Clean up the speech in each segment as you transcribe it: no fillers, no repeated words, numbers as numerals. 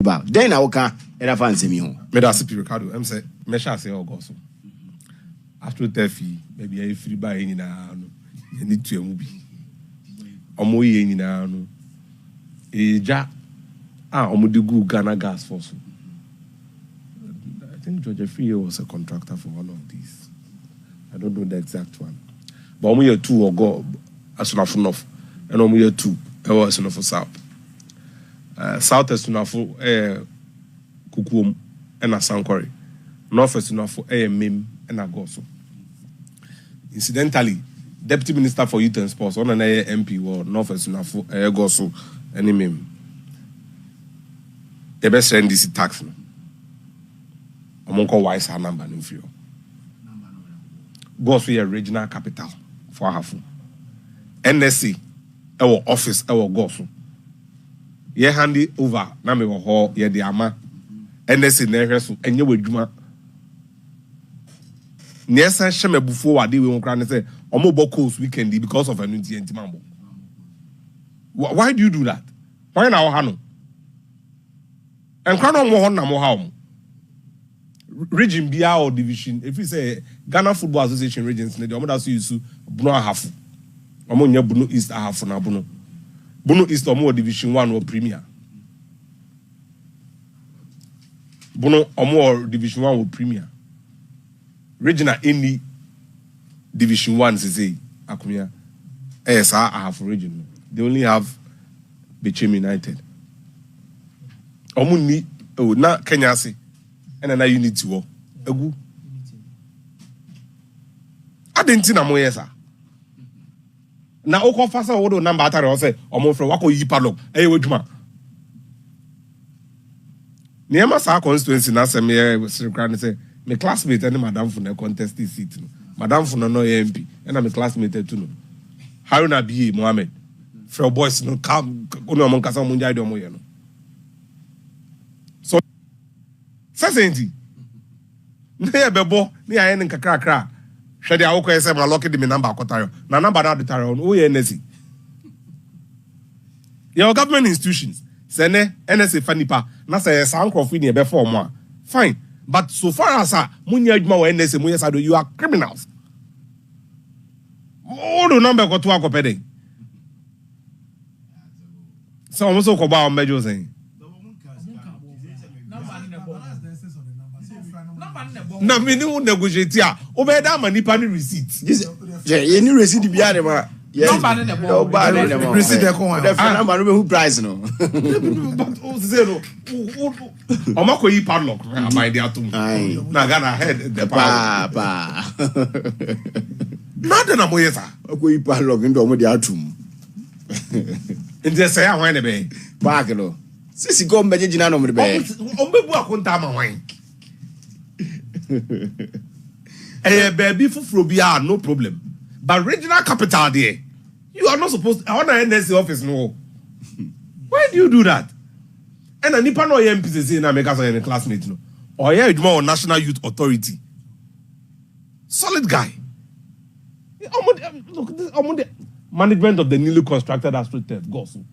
about. Then I can ever fancy me home. Me that's Ricardo. I'm say me shall say August. After Tefi, maybe I free by any now. You need to movie. Omo ye any now. Eja omo de go Ghana gas force. I think George Free was a contractor for one of these. I don't know the exact one. But omo year 2 or go as soon as enough. And omo year 2 as soon as south. South as soon as Kukum and a Sankwari. North as soon as Mim and a Goso. Incidentally, Deputy Minister for Youth and Sports on an MP or North as soon as Goso and Mim. The best friend is tax. Among wise her number in few. Goso is a regional capital for Hafu. NSC, our office, our Goso. Ye handy over na me wo ho ye de ama NSC na ehwe so enye wadwuma ne esa hye mabufo wade we nkra ne say omo bokos weekend because of anu nti mambo. Why do you do that? Why na wo ha no enkra no mo ho na mo ha o region bia or division if you say Ghana Football Association regions ne de omo da so yusu Buno ahafu omo nya Buno East ahafu na Buno East or more Division 1 or Premier. Bono or more Division 1 or Premier. Regional any Division 1 say Akumia. Yes, I have region. They only have Bechem United. Omuni na Kenya say and another unit to egu. I didn't know more yes. Na oko fasa wodo number atare o say omo fro wako yi padlock wadwuma niema sa constituency na se me sirkra ne say me classmate and madam for na contest seat no madam for no MP and me classmate too no Haruna B Mohammed fro boys no come ono mo kasa mo njai do mo ye no so sasenti ne ye bebo ne aye ne kakra Shadi awoko ese ma lock the number akotayo. Na number na detaro no ye NSC. Your government institutions sene NSC fanipa na say sankrofo ni e be form a. Fine. But so far as munya adwuma wa NSC munya sado you are criminals. All the number ko to akopede. So almost ko ba o mejo saying. Na me ni won negotiate a obeda ma nipa ni receipt ye ni receipt bia de ma number ne bo receipt de ko the number no be who price no but o zero o ma ko yi padlock my dear to na Ghana head the pa na mo yesa ko yi padlock ndo mo de atum inde say ahwan ne be bag no sisi go mbeje jina no mo de be o mbebu akonta ma hwan baby for no problem. But regional capital there, you are not supposed to on an NSC office, no. Why do you do that? And a nipa no MPC na make us a classmate, no. Or yeah, it's more National Youth Authority. Solid guy. Look, this management of the newly constructed Astro-Tech, Gosu.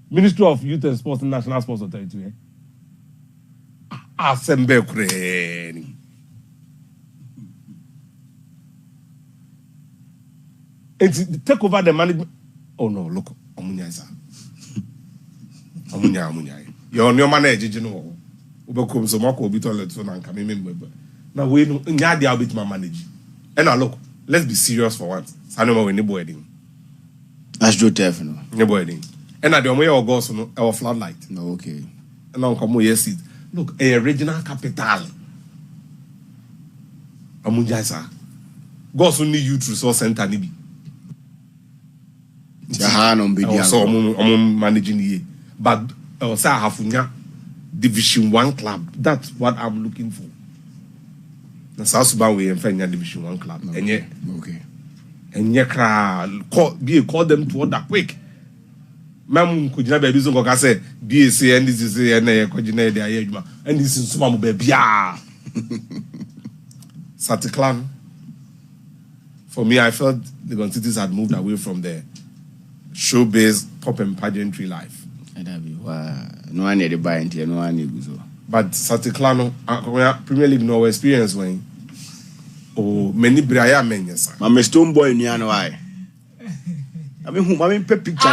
Ministry of Youth and Sports and National Sports Authority. Assemble Kreni. And take over the management. Oh no, look, Amunya. You're on your manage, you know. Ubekum so mako bit on the and come in. Now we know Nyadi bit my manage. And now look, let's be serious for once. Sanoma we need wedding. Astro-Tech, no. No wedding. And now the way our goes no our floodlight. No, okay. And now come yes it. Look, a regional capital. Amunya sir. Goes only youth resource center nibi. So I'm managing here. But say I have Division 1 club. That's what I'm looking for. Na South Sudan we find Division 1 club. No. And yet, okay. And yet, call them to order quick. Mam could never be so go say BSc and this is and coordinate their and this is some baby. Satiklan. For me, I felt the Constituents had moved away from the show-based pop and pageantry life. And that'd be wow. no one need to buy into no one need to. But Saticlano, Premier League no experience when. Oh, many Brian men, yes. I'm a stone boy in Yano. I mean, picture.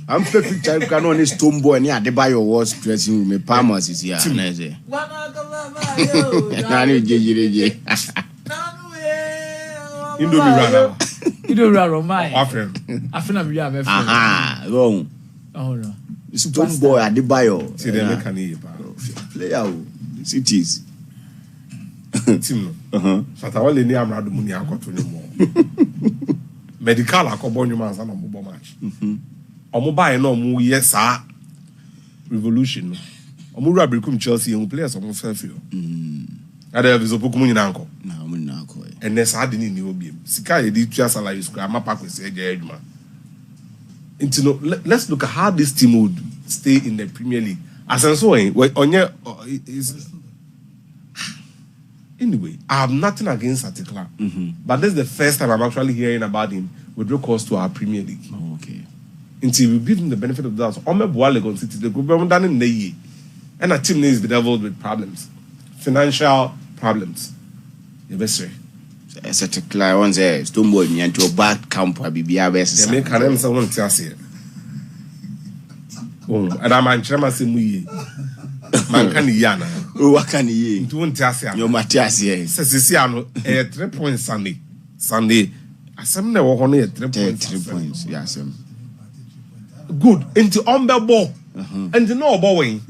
I'm picture on this stone boy near the bio was dressing room. A Palmer's is here. You don't run my friend. I feel I'm your friend. Aha, wrong. Oh no. Stone boy at the bio. See the mechanic. Play out cities. Tim, Fatawale ni amrado muni akoto ni mo. Medical akobo nyuma ansa na mo match. Omo buy no mo yes revolution. Omo ru abrikum Chelsea and players omo fair. Ada viso poku mu nyina anko. Na mo nyina anko. And there's hardly any obiem. Sika edi tua salary school amapa kwese eje adwuma. Let's look at how this team would stay in the Premier League. As and so is anyway, I have nothing against Atikla. But this is the first time I'm actually hearing about him with recourse to our Premier League. Oh, okay. Until we give him the benefit of the doubt. Ome Boalegon City, the group of done in the year. And a team needs bedeviled with problems. Financial problems. The best way. Atikla once a stone boy into a bad camp or BBR versus. They make an someone to say. Oh, and I'm an chairman Simuye. Man can yana. Oh, what can he? Don't tell us. Your Matthias, yes. Siciano, 3 points Sunday. Sunday. I some never on here 3 points. 3 points, yes. Good. Into on the ball. And the no bowing.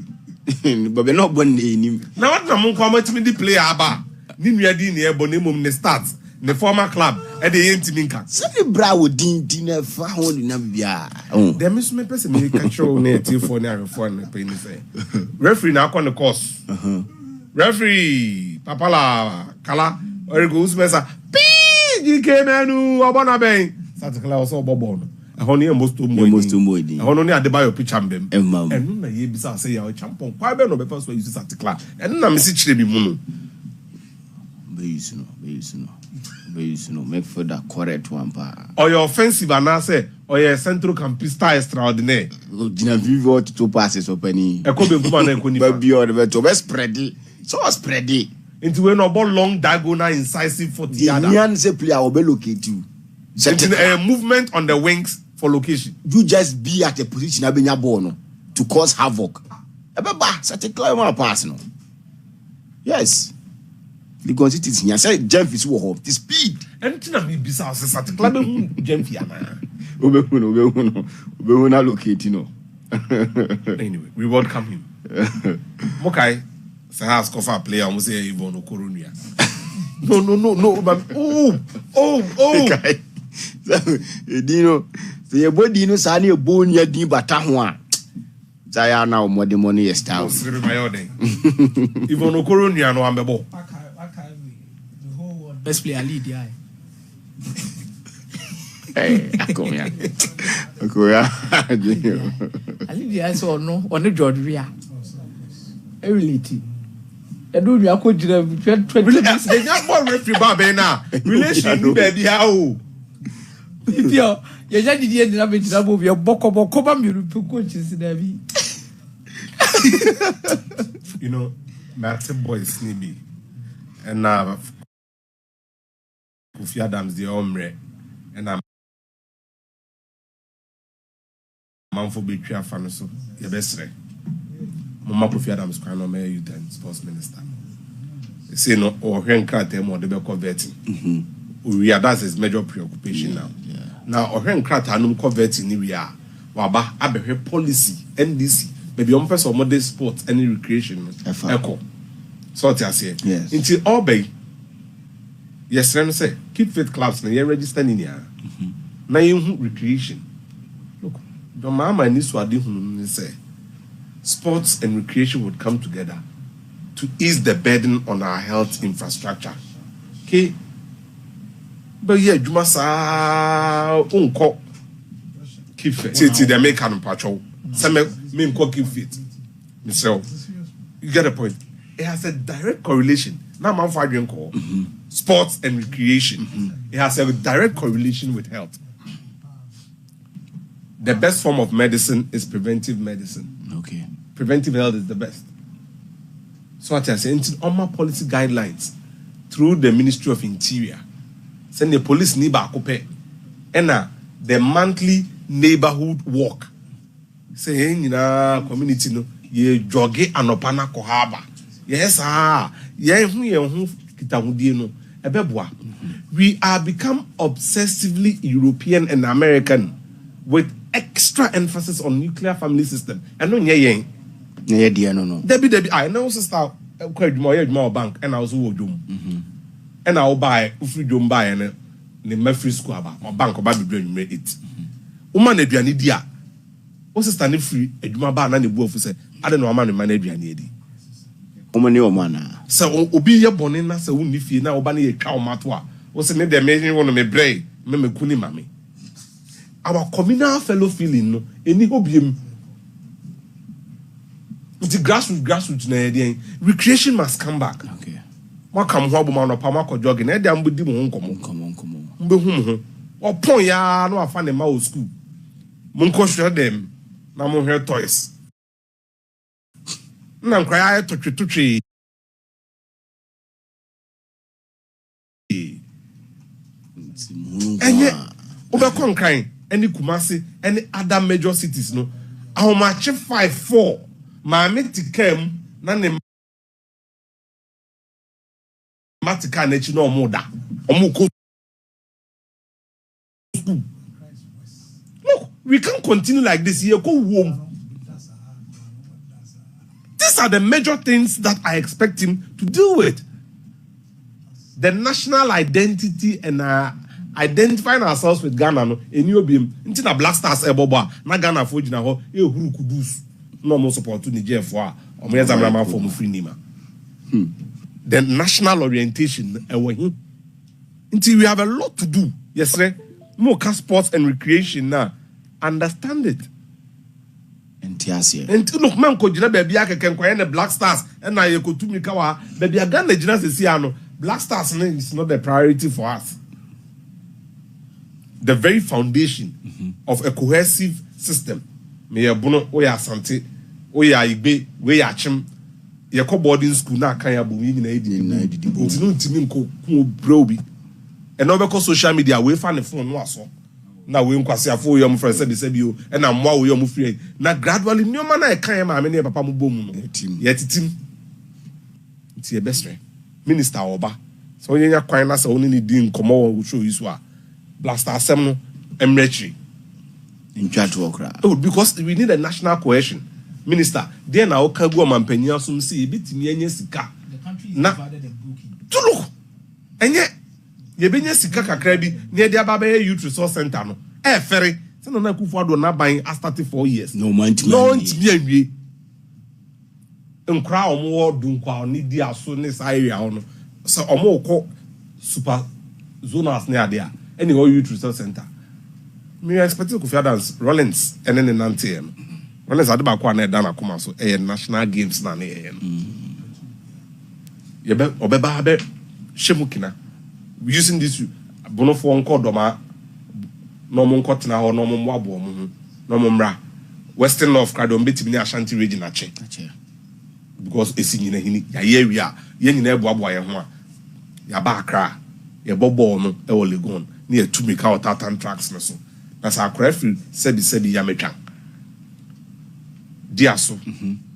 But we're not one day. Now, what I'm coming to me the player about. Nimuadi near Bonimum the starts. The former club at the Intiminka. Sunday Brow dinner for holding Nabia. Oh, there miss me person me control near T4 for the pain. Referee now on the course. Referee Papala Kala or goes Mesa. P. came and Obana Bay. Santa Claus or Bobon. A honey almost too much. I only had the bio pitch and them. And my ye bizarre say our champion. Quite better the first way you Santa Claus. And I'm message to be moon. Make for the correct one, pa. Or your offensive and I say, or your central campista extraordinaire. Dina vivo to 2 passes opening. A could be woman and could be the to best spread it. So spread it. Into a noble long diagonal incisive for the other. Yan say player will be locate you. A movement on the wings for location. You just be at a position of your bono to cause havoc. Such a clever person. Yes. The consistency, I said, jump is war, the speed. And to me, besides, at the club, jump Yana. We will locate, you know. Anyway, we welcome him. Mokai, Sahas Kofa player, almost say Yvonne Coronia. No, but Dino, the body knows I need a bone yet, but Tahua. Zaya now more the money is down. Yvonne Coronia, no, I'm a ball. Best player lead, yeah. Hey, come here. I lead the eyes or no, on the George Ria. Reality. I do you could do the they not more referee baby now. Relation baby how. If you're just the end of it, move your boko come you coaches in the you know, Martin boy snibby. And now Kofi Adams the omre and I'm man for betray fan so your best friend. Mama Kofi Adams can no mayor youth and sports minister. They say no or Henka them or they be converting. We are that's his major preoccupation now. Now or Henka anum converting we are. Waba abe policy NDC maybe on person modern sports any recreation echo. So what I say. Yes. Until all bay. Yes, I say keep faith clubs. Now you register in here. Now you recreation. Look, the mama needs to do say sports and recreation would come together to ease the burden on our health infrastructure. Okay, but yeah, you must unko keep fit. See, they make an patrol. Some men keep fit. So you get a point. It has a direct correlation. Now, I'm fighting call. Sports and recreation. It has a direct correlation with health. The best form of medicine is preventive medicine. Okay. preventive health is the best. So what I say, on my policy guidelines through the Ministry of Interior, send the police niba akope, and the monthly neighborhood walk. Say in community no, ye joge anopana kohaba. Yes, we are become obsessively European and American with extra emphasis on nuclear family system. And no, no. Debbie, I know sister, my bank, and I was doom. And I'll buy free dome buy and the free school about my bank about the brain it. Woman, if you are idiot, what's standing free? A Juma bar and the wolf say, I don't know how many manage you need. So, Obi ya bonina, so won't if you now banny a cow matwa. What's the name the amazing one of me brain? Meme kuni mami. Our communal fellow feeling, no, any obium. It's grassroots, recreation must come back. Okay. What come home on a pamako jogging, and then with them come. Or point ya, no, I find a mouse school. Munko share them, no more hair toys. Nam cry to tree. And yet, over crying, any Kumasi, any other major cities, no. How much 5-4? My mate came, none Matica national moda. Look, we can't continue like this here. Go home. These are the major things that I expect him to deal with. The national identity and identifying ourselves with Ghana. No, a new beam. Into the Black Stars, Eboba, na Ghana for Jina, who kudus. No more support to the GFA. Or me as a man for free nima. The national orientation, until we have a lot to do. Yes, sir. More sports and recreation now. Understand it. And look, man, could you baby I can coin the Black Stars and now you could to me kawa baby I got the Genasiano. Black Stars is not the priority for us. The very foundation of a cohesive system. Me ya bono oya asante oya igbe we ya chim ye ko boarding school na kan ya bumi na edidi ntinu ntimi nko ku brobi e no be ko social media we fa ne phone no aso na we nkwase afo yo mo friend say bio e na mwa we yo mo free na gradually nyoma na e kan ya ma me ne papa mo bom no ye titim nti e best friend minister oba so yenya kwan na so oni ni di nkomo wo show isu a blaster asem no emrechi in chat worker. Oh, because we need a national cohesion. Minister, then now Kago Mampenia some see bit me sika. The country is divided and broken. To look. And yet, ye benya sika kakrabi near the Ababe Youth Resource Center no. Ferry. So na kufa do na buying after 4 years. No man to me. Nkra omo dunkwa ni di aso ne area no. So omo ko super zonas near there. Any Youth Resource Center. Me expecting Kofi dance Rollins and then in Nantian. Rollins at the back one dana come so national games na ne ye be obeba be shemukina using this bono for onko doma no mo nko tena ho no mo abo mo no mo mra Western North Cradon betimi ni Ashanti region ache because esi nyina hini ya ye wi ye nyina ebo ye ho a ya ba Accra ye bobo no e wo Legon ni e tumi ka otatan tracks no so. That's our referee said Yametang. Diaso,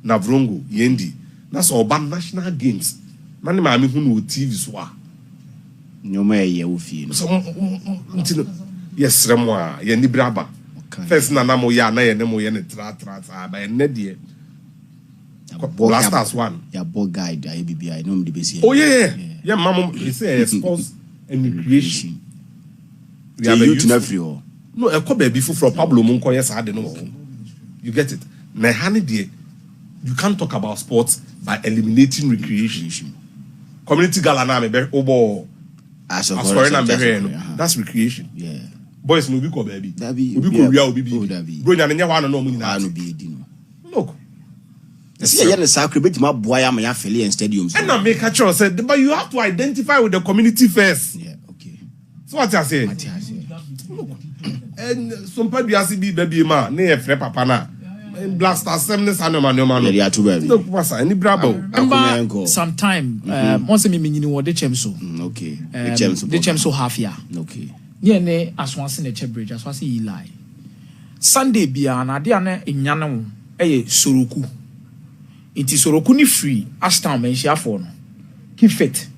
Navrongo, Yendi. That's all band national games. Mani mami who TV swa. No may you feel. So, yes, Remoa, Yendi Braba. First Nanamo Yana and Nemo Yen Trat by a Nedie. Last as one. Your boy guide, IBB, I know the basic. Oh, yeah, Mamma, he says sports and recreation. We have a youth nephew. No, a copy before Pablo Munko, yes, I don't know. You get it. You can't talk about sports by eliminating recreation. Community galana me obo as that's recreation. Yeah. Boys no be ko baby. Obi ko wia obi bi. Bro nya nya wana no mu nyina. No be edi no. Look. See ya the sacrament ma boy am ya fele in stadiums. And I make a choice said but you have to identify with the community first. Yeah, okay. So what I say? And some people be baby ma na e frɛ papa na Blaster 7 no. Yeah, they are too baby. Look, what's any brabo? Remember sometime once me meaning what the chemso. Okay. The chemso half year. Okay. Yeah, ne as once in a check bridge as was Eli. Sunday bia na de ana enyana wo soroku. It is soroku ni free as town men share for no. Keep fit.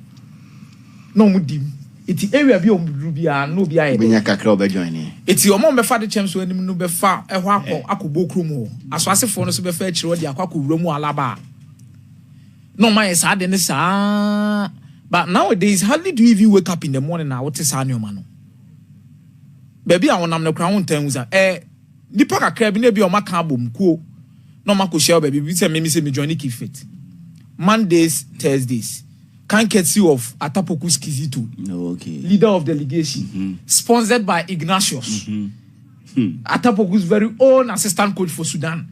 No mudim. It area bi bia no bia e. Benya kakra obe join ni. It your mom be fa de chemso anim no be fa ehwa akobɔ krom ho. Aswase for no so be fa akire odi akwa mu alaba. No my is hard in sa. But nowadays hardly do you even wake up in the morning now what is sa no man. Baby I wonam no kra won tan uza nipa kakra bi na bi o maka abom kuo no mako share baby bi say me join keep fit Mondays Thursdays can't get you of Atta Poku Skizito okay leader of delegation sponsored by Ignatius Atta Poku's very own assistant coach for Sudan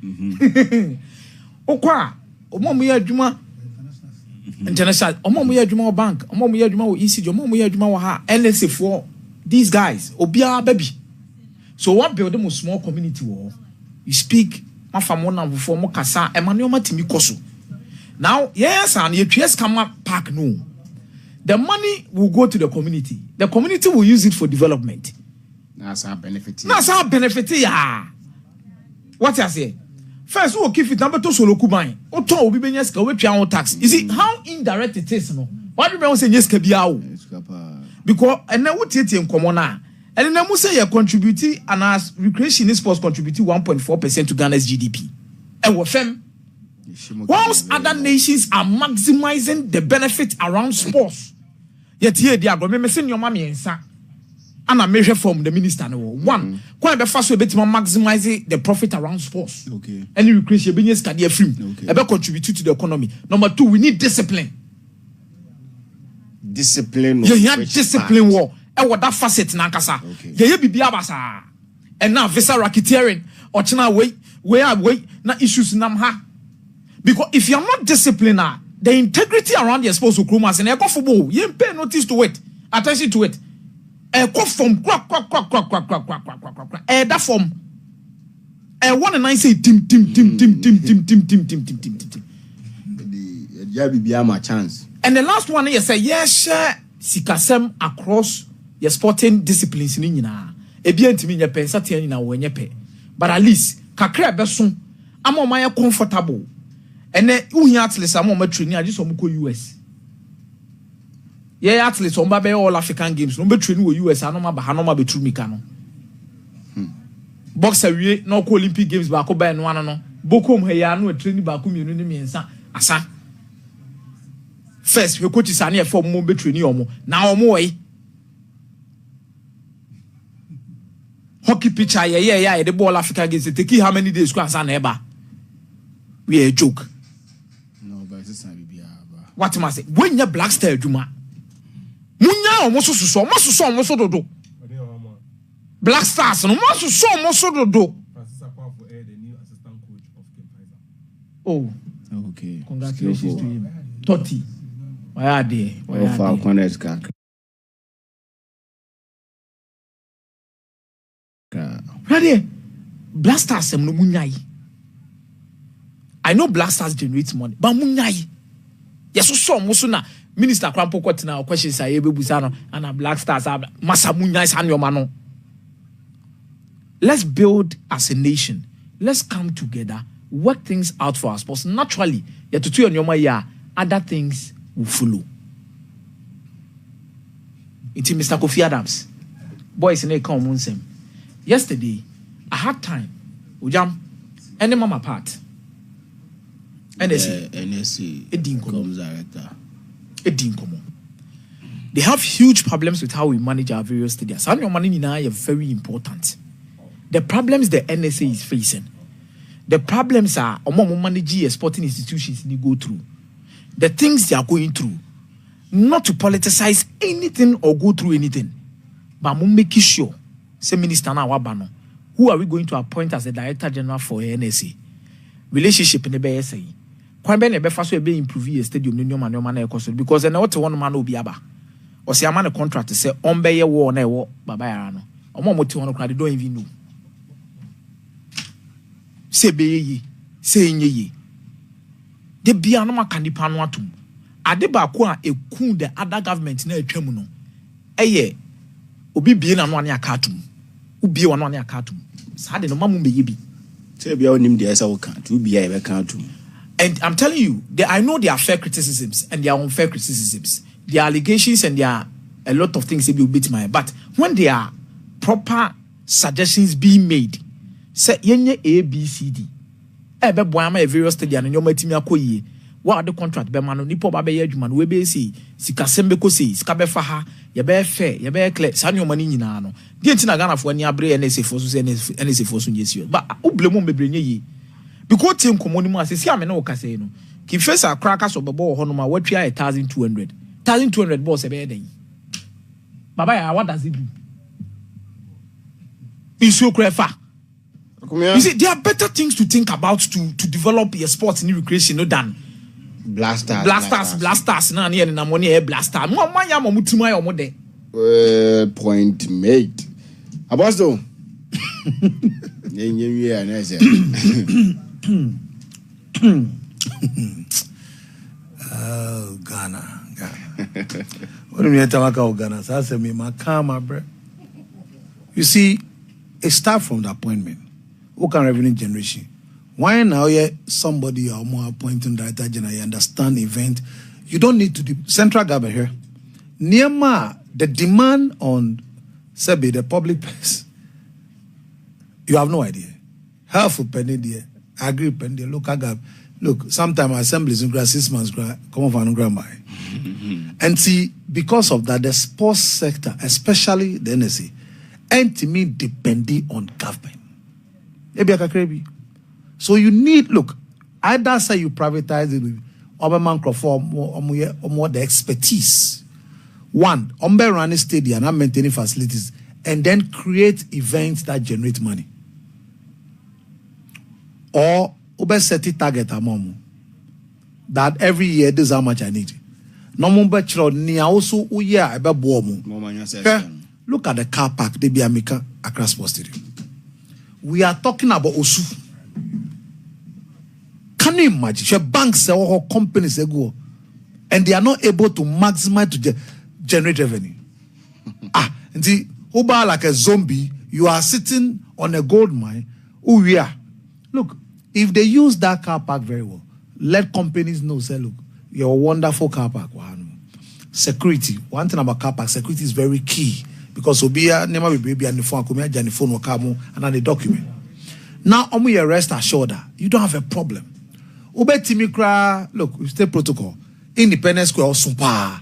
okwa omo ya adwuma international omo ya adwuma bank omo ya adwuma wo ECG omo ya adwuma wo ha NSA for these guys obia baby so one build them a small community war you speak my famona before mo kasa emmanuel matimi koso now yes and you come up park no the money will go to the community will use it for development that's our benefit yeah what I say first we keep it number to solo kuban o ton obi benyeska we twa on tax you see how indirect it is no what do you say nyeska biawo because and now what it in common now and then we say you contribute and as recreation sports contribute 1.4% to Ghana's GDP and what fem whilst other nations are maximizing the benefit around sports yet here they are going to send your mommy and a measure from the minister no one quite be fast way to maximize the profit around sports okay any recreation business career free about contribute to the economy. Number 2 we need discipline discipline war e what that facet na nkasa ye bibia basa and now visa racketeering or china way na issues nam ha because if you are not disciplined the integrity around your sports ukrumas and e go football you pay notice to it attention to it e go from crack that form e one and I say team yeah bibia ma chance and the last one you say yes sikasem across your sporting disciplines ni nyina ebi antimi nya pe satia nyina wo nya pe but at least kakra be so ama o man comfortable ene uhia athletes ama o ma training age so mo ko US yeah athletes on ba be all African games no be training wo US anoma ba hanoma be true mika no boxer wie no ko Olympic games ba ko ba no ano no bokom he ya no training ba ko mienu ni miensa asa first we coach sane e form mo be training omo na omo we hockey pitch yeah the ball Africa games take how many days go answer na eba we a joke no but this time be what must say when you black star adwuma munya omo so dodo black stars no mo so dodo oh okay congratulations to him 30 why are they ready blasters no munyai I know blasters generate money but munyai yes so mo na minister krampo kwatina questions aye bebusa no and black stars masa munyai san your man. Let's build as a nation. Let's come together, work things out for our sports. Naturally, yeah, to two on your yeah, other things will follow. It's Mr. Kofi Adams. Boys in a common same. Yesterday, I had time. Ujam, and the mama part. NSC comes director. They have huge problems with how we manage our various stadiums. And your money now are very important. The problems the NSA is facing, the problems are managing sporting institutions they go through, the things they are going through, not to politicize anything or go through anything, but making sure, say Minister Nawabano, who are we going to appoint as the Director General for NSA? Relationship in the BSA. Quite many first will be improving a stadium in your man because I know what one man will be aba. Or say a man a contract to say on bay a war never war, Babayano. Or more to one crowd, don't even know. say be say nye de bia no maka nipa no atom ade ba ko a ekun the other government na atwam no eye obi bie na no ane aka atom ubie wa no ane aka atom sa de no mamu be bi say bia onim de esa wo kan to bia e be kan atom. And I'm telling you, I know there are fair criticisms and there are unfair criticisms. There are allegations and there are a lot of things that will beat my. But when there are proper suggestions being made, say yenye A, B, C, D. Ebe boyama a various study and nyoma timi akoyi. What are the contract? Be mano nipo ba be yedwuma no we be si sikasembe ko si sikabe fa ha ye be fair ye be clear sa nyoma ni nyina no. Die ntina Ghana fo ani abre NSA fo so NSA fo so nyesi. But ublemu bebre nye yi. Because team communimu as see amena okase no ki face a crackers of babo ho no ma watwa 1200 balls e be den baba ya what does it do isu krefa you see there are better things to think about to develop your sports and recreation no than blasters na na money e blaster mo manya mo mutima ya mo de point made abasto yenye ya na say oh, Ghana. What do you mean about Ghana? So I said, me, my karma, bro. You see, it starts from the appointment. Who can revenue generation? Why now somebody or more appointing director general, you understand event? You don't need to do central government here. Nearma, the demand on Sebi, the public place, you have no idea. Half of penny there. I agree, penny there. Look, sometimes assemblies in 6 months come off and grandma. And see, because of that, the sports sector, especially the NSA, and to me depending on government. So you need, look, either say you privatize it with Oberman Crawford or more the expertise. One, running stadium and maintaining facilities, and then create events that generate money. Or set a target among that every year this is how much I need. No more bachelor ni also uya ebe bomu. Look at the car park they be America across Sports Stadium. We are talking about Osu. Can you imagine? Your banks or companies go and they are not able to maximize to generate revenue. And see, Uber like a zombie, you are sitting on a gold mine. Oh yeah. Look, if they use that car park very well, let companies know, say, look, you're a wonderful car park. Security. One thing about car park, security is very key. Because Obia never be baby and the phone, and the document. Now, you rest assured that you don't have a problem. Look, you stay protocol. Independence Square or super.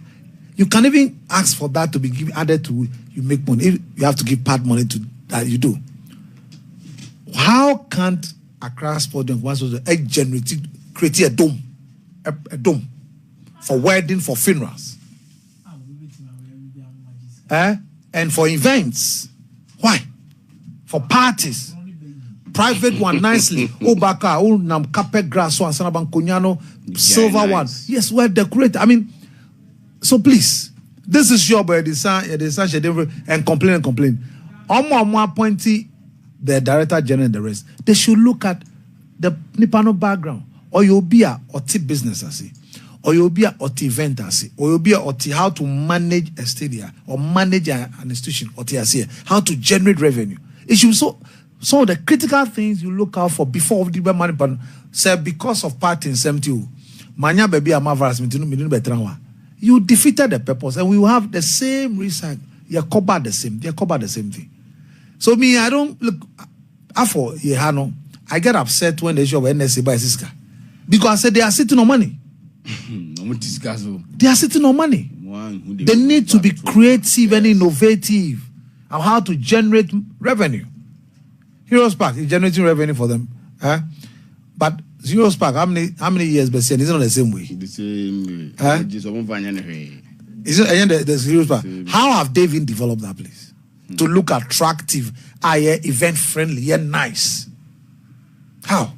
You can even ask for that to be given added to you make money. If you have to give part money to that you do. How can't Accra Sport once was create a dome? A dome for wedding, for funerals. And for events. Why? For parties. Private one nicely. Obaka, nam carpet grass one, Sanaban Kunyano, silver one. Yes, well decorated. I mean, so please, this is your boy, and complain. Omo appointee the director general and the rest. They should look at the Nipano background. Or you'll be a oti business, I see. Or you'll be a oti event, I see. Or you'll be a oti how to manage a stadium or manage an institution, oti I see. How to generate revenue. It should some of the critical things you look out for before the money pan say because of party in 70 manya baby amavarous you defeated the purpose and we will have the same reason they cover the same thing. So me I don't look after I get upset when they show NSA by Siska because I said they are sitting on money. They are sitting on money. They need to be creative and innovative on how to generate revenue. Heroes Park is generating revenue for them. But Heroes Park, how many years been saying? Is it not the same way? The same way. Is it the Heroes Park? How have they even developed that place? To look attractive, event friendly, nice. How?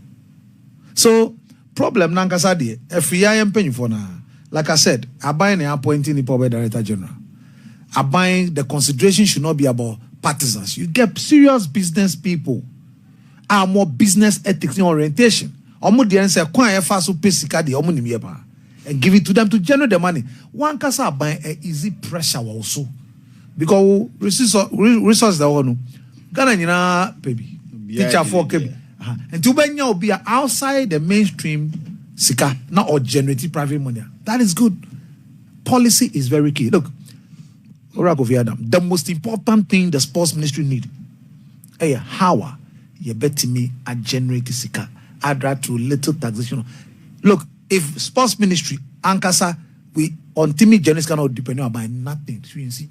So, problem Nankasadi, FEI am paying for now. Like I said, I buy an appointing the public director general. I buying the consideration should not be about partisans. You get serious business people. are more business ethics and orientation. Omo de say kwan e fa so pesika de omo nimye pa and give it to them to generate the money. One kasa buy a easy pressure also because resources that one Ghana nyina baby teacher for kebi and to benya obi outside the mainstream sika not or generating private money. That is good. Policy is very key. Look, Kofi Adam, the most important thing the sports ministry need how you bet me a generate sika add to little taxation. Look, if sports ministry ankasa we on timid journalists cannot depend on by nothing. You see,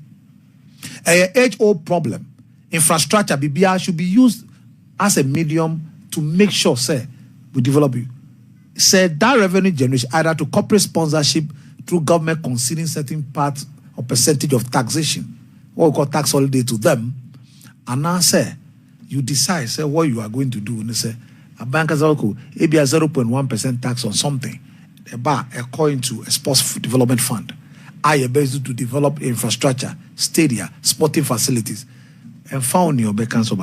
a HO problem infrastructure BBR should be used as a medium to make sure say we develop you. Say that revenue generation either to corporate sponsorship through government conceding certain part or percentage of taxation, what we call tax holiday to them, and now say you decide say what you are going to do and they say a bank has maybe a 0.1% tax on something according to a sports development fund. I am based to develop infrastructure, stadia, sporting facilities, and found your beckons of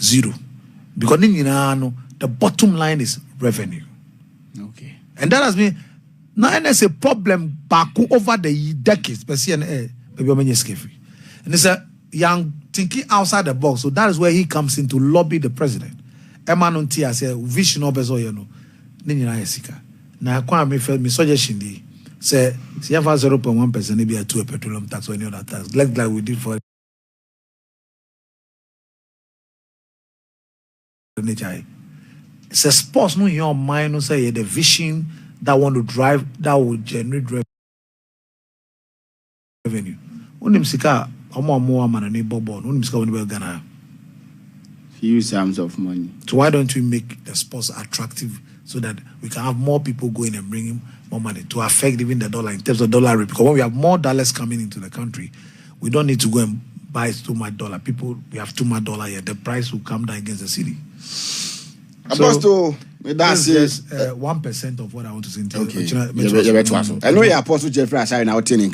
zero. Because the bottom line is revenue. Okay. And that has been now there's a problem back over the decades, especially and it's a young thinking outside the box. So that is where he comes in to lobby the president. Emmanuel Tia say vision of Nina now me suggestion say you have 0.1% maybe a 2 petroleum tax or any other tax like we did for NHI. It's a sports no in your mind no say the vision that want to drive that will generate revenue. Unim sika omo man na bobo unim sika woni be Ghana. Huge sums of money. So why don't we make the sports attractive so that we can have more people going and bringing more money to affect even the dollar in terms of dollar rate? Because when we have more dollars coming into the country, we don't need to go and buy too much dollar. People, we have too much dollar here. The price will come down against the city. Apostle, that's just 1% of what I want to say. Okay. I know you Apostle Jeffrey Asari now telling